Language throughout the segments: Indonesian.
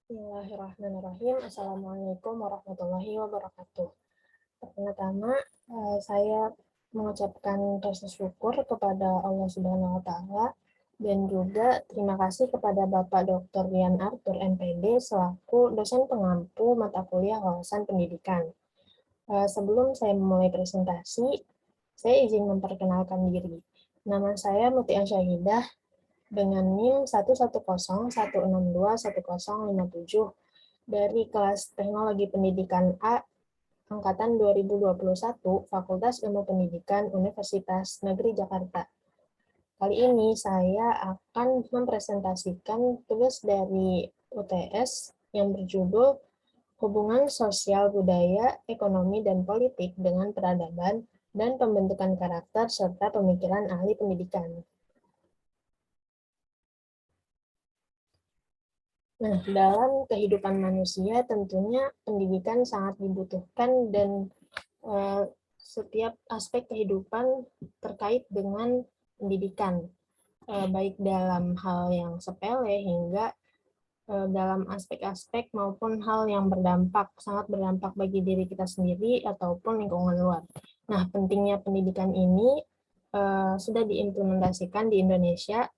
Bismillahirrahmanirrahim. Assalamualaikum warahmatullahi wabarakatuh. Pertama-tama, saya mengucapkan rasa syukur kepada Allah Subhanahu wa Ta'ala dan juga terima kasih kepada Bapak Dr. Rian Arthur MPD selaku dosen pengampu mata kuliah wawasan pendidikan. Sebelum saya memulai presentasi, saya izin memperkenalkan diri. Nama saya Muti Ansyahidah dengan NIM 11016210057 dari kelas Teknologi Pendidikan A angkatan 2021 Fakultas Ilmu Pendidikan Universitas Negeri Jakarta. Kali ini saya akan mempresentasikan tugas dari UTS yang berjudul Hubungan Sosial Budaya, Ekonomi, dan Politik dengan Peradaban dan Pembentukan Karakter serta Pemikiran Ahli Pendidikan. Nah, dalam kehidupan manusia tentunya pendidikan sangat dibutuhkan dan setiap aspek kehidupan terkait dengan pendidikan, baik dalam hal yang sepele hingga dalam aspek-aspek maupun hal yang sangat berdampak bagi diri kita sendiri ataupun lingkungan luar. Nah, pentingnya pendidikan ini sudah diimplementasikan di Indonesia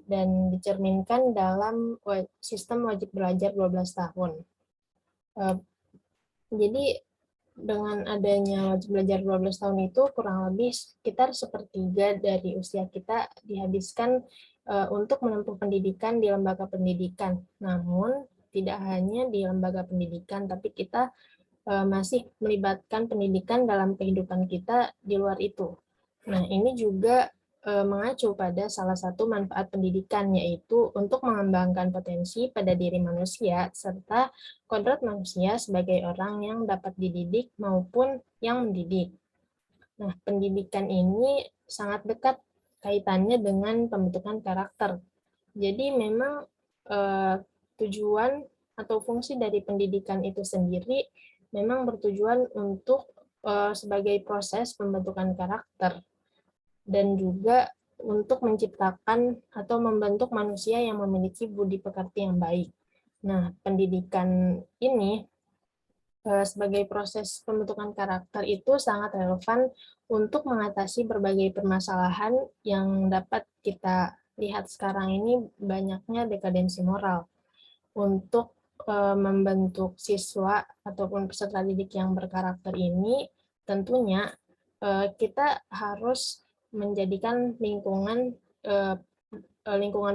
dan dicerminkan dalam sistem wajib belajar 12 tahun. Jadi dengan adanya wajib belajar 12 tahun itu kurang lebih sekitar sepertiga dari usia kita dihabiskan untuk menempuh pendidikan di lembaga pendidikan. Namun tidak hanya di lembaga pendidikan, tapi kita masih melibatkan pendidikan dalam kehidupan kita di luar itu. Nah, ini juga mengacu pada salah satu manfaat pendidikan, yaitu untuk mengembangkan potensi pada diri manusia, serta kodrat manusia sebagai orang yang dapat dididik maupun yang mendidik. Nah, pendidikan ini sangat dekat kaitannya dengan pembentukan karakter. Jadi memang tujuan atau fungsi dari pendidikan itu sendiri memang bertujuan untuk sebagai proses pembentukan karakter dan juga untuk menciptakan atau membentuk manusia yang memiliki budi pekerti yang baik. Nah, pendidikan ini sebagai proses pembentukan karakter itu sangat relevan untuk mengatasi berbagai permasalahan yang dapat kita lihat sekarang ini banyaknya dekadensi moral. Untuk membentuk siswa ataupun peserta didik yang berkarakter ini, tentunya kita harus menjadikan lingkungan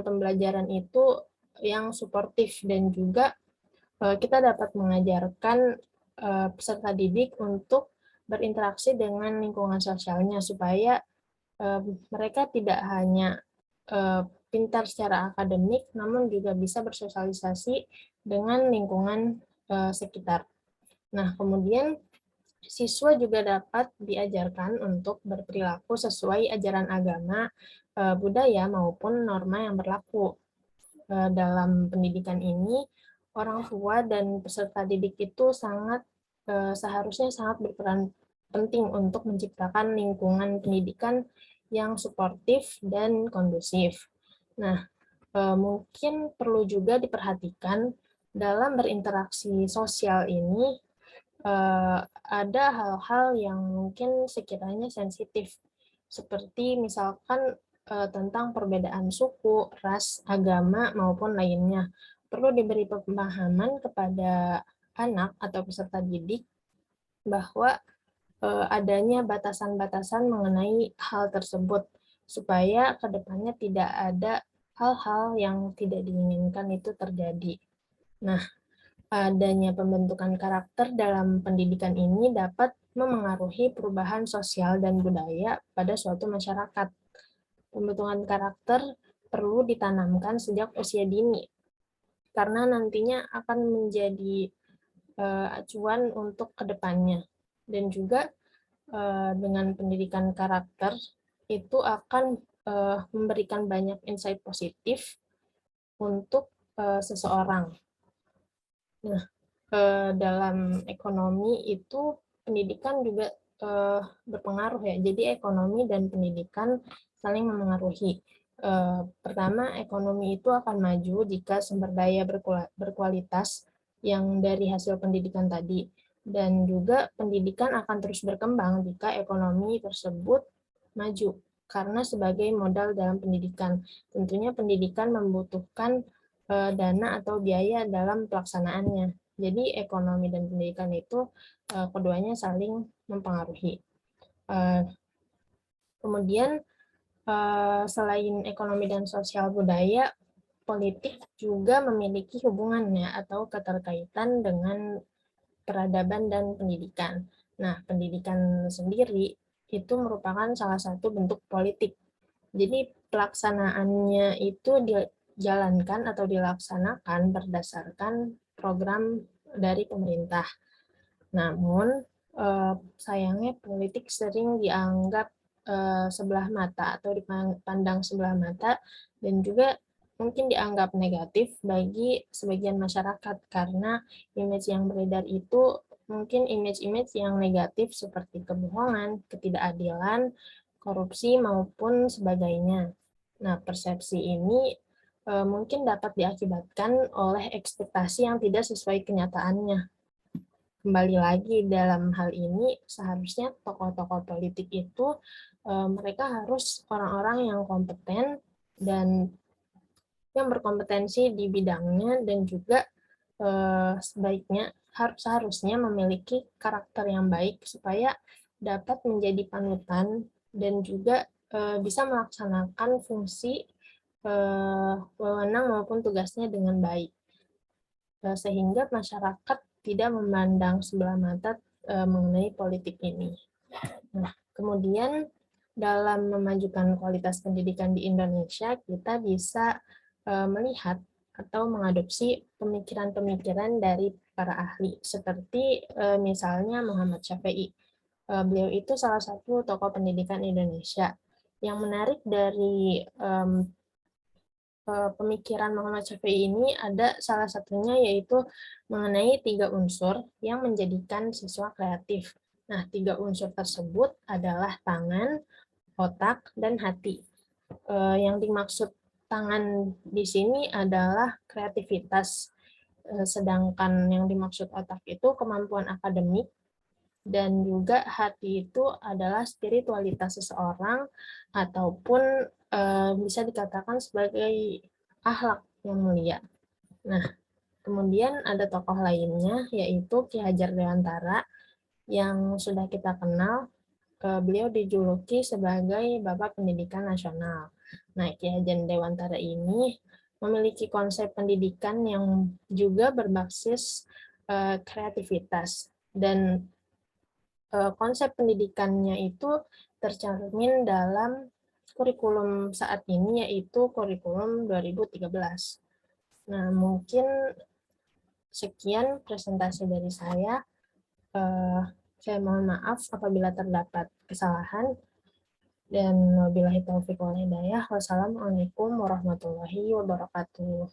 pembelajaran itu yang suportif dan juga kita dapat mengajarkan peserta didik untuk berinteraksi dengan lingkungan sosialnya supaya mereka tidak hanya pintar secara akademik, namun juga bisa bersosialisasi dengan lingkungan sekitar. Nah, kemudian siswa juga dapat diajarkan untuk berperilaku sesuai ajaran agama, budaya, maupun norma yang berlaku. Dalam pendidikan ini, orang tua dan peserta didik itu seharusnya sangat berperan penting untuk menciptakan lingkungan pendidikan yang suportif dan kondusif. Nah, mungkin perlu juga diperhatikan dalam berinteraksi sosial ini ada hal-hal yang mungkin sekiranya sensitif, seperti misalkan tentang perbedaan suku, ras, agama, maupun lainnya. Perlu diberi pemahaman kepada anak atau peserta didik bahwa adanya batasan-batasan mengenai hal tersebut, supaya kedepannya tidak ada hal-hal yang tidak diinginkan itu terjadi. Nah, adanya pembentukan karakter dalam pendidikan ini dapat memengaruhi perubahan sosial dan budaya pada suatu masyarakat. Pembentukan karakter perlu ditanamkan sejak usia dini, karena nantinya akan menjadi acuan untuk kedepannya. Dan juga dengan pendidikan karakter itu akan memberikan banyak insight positif untuk seseorang. Nah, dalam ekonomi itu pendidikan juga berpengaruh ya. Jadi ekonomi dan pendidikan saling memengaruhi. Pertama, ekonomi itu akan maju jika sumber daya berkualitas yang dari hasil pendidikan tadi. Dan juga pendidikan akan terus berkembang jika ekonomi tersebut maju. Karena sebagai modal dalam pendidikan, tentunya pendidikan membutuhkan dana atau biaya dalam pelaksanaannya. Jadi ekonomi dan pendidikan itu keduanya saling mempengaruhi. Kemudian selain ekonomi dan sosial budaya, politik juga memiliki hubungannya atau keterkaitan dengan peradaban dan pendidikan. Nah, pendidikan sendiri itu merupakan salah satu bentuk politik. Jadi pelaksanaannya itu dijalankan atau dilaksanakan berdasarkan program dari pemerintah. Namun, sayangnya politik sering dianggap sebelah mata atau dipandang sebelah mata dan juga mungkin dianggap negatif bagi sebagian masyarakat karena image yang beredar itu mungkin image-image yang negatif seperti kebohongan, ketidakadilan, korupsi maupun sebagainya. Nah, persepsi ini mungkin dapat diakibatkan oleh ekspektasi yang tidak sesuai kenyataannya. Kembali lagi dalam hal ini, seharusnya tokoh-tokoh politik itu mereka harus orang-orang yang kompeten dan yang berkompetensi di bidangnya dan juga sebaiknya seharusnya memiliki karakter yang baik supaya dapat menjadi panutan dan juga bisa melaksanakan fungsi wewenang maupun tugasnya dengan baik. Sehingga masyarakat tidak memandang sebelah mata mengenai politik ini. Nah, kemudian dalam memajukan kualitas pendidikan di Indonesia, kita bisa melihat atau mengadopsi pemikiran-pemikiran dari para ahli, seperti misalnya Muhammad Syafi'i. Beliau itu salah satu tokoh pendidikan Indonesia. Yang menarik dari pemikiran Muhammad Syafi'i ini ada salah satunya yaitu mengenai 3 unsur yang menjadikan siswa kreatif. Nah, 3 unsur tersebut adalah tangan, otak, dan hati. Yang dimaksud tangan di sini adalah kreativitas, sedangkan yang dimaksud otak itu kemampuan akademik, dan juga hati itu adalah spiritualitas seseorang ataupun bisa dikatakan sebagai akhlak yang mulia. Nah, kemudian ada tokoh lainnya yaitu Ki Hajar Dewantara yang sudah kita kenal. Beliau dijuluki sebagai Bapak Pendidikan Nasional. Nah, Ki Hajar Dewantara ini memiliki konsep pendidikan yang juga berbasis kreativitas dan konsep pendidikannya itu tercermin dalam kurikulum saat ini yaitu kurikulum 2013. Nah, mungkin sekian presentasi dari saya. Saya mohon maaf apabila terdapat kesalahan. Dan wabillahi taufiq wal hidayah. Wassalamualaikum warahmatullahi wabarakatuh.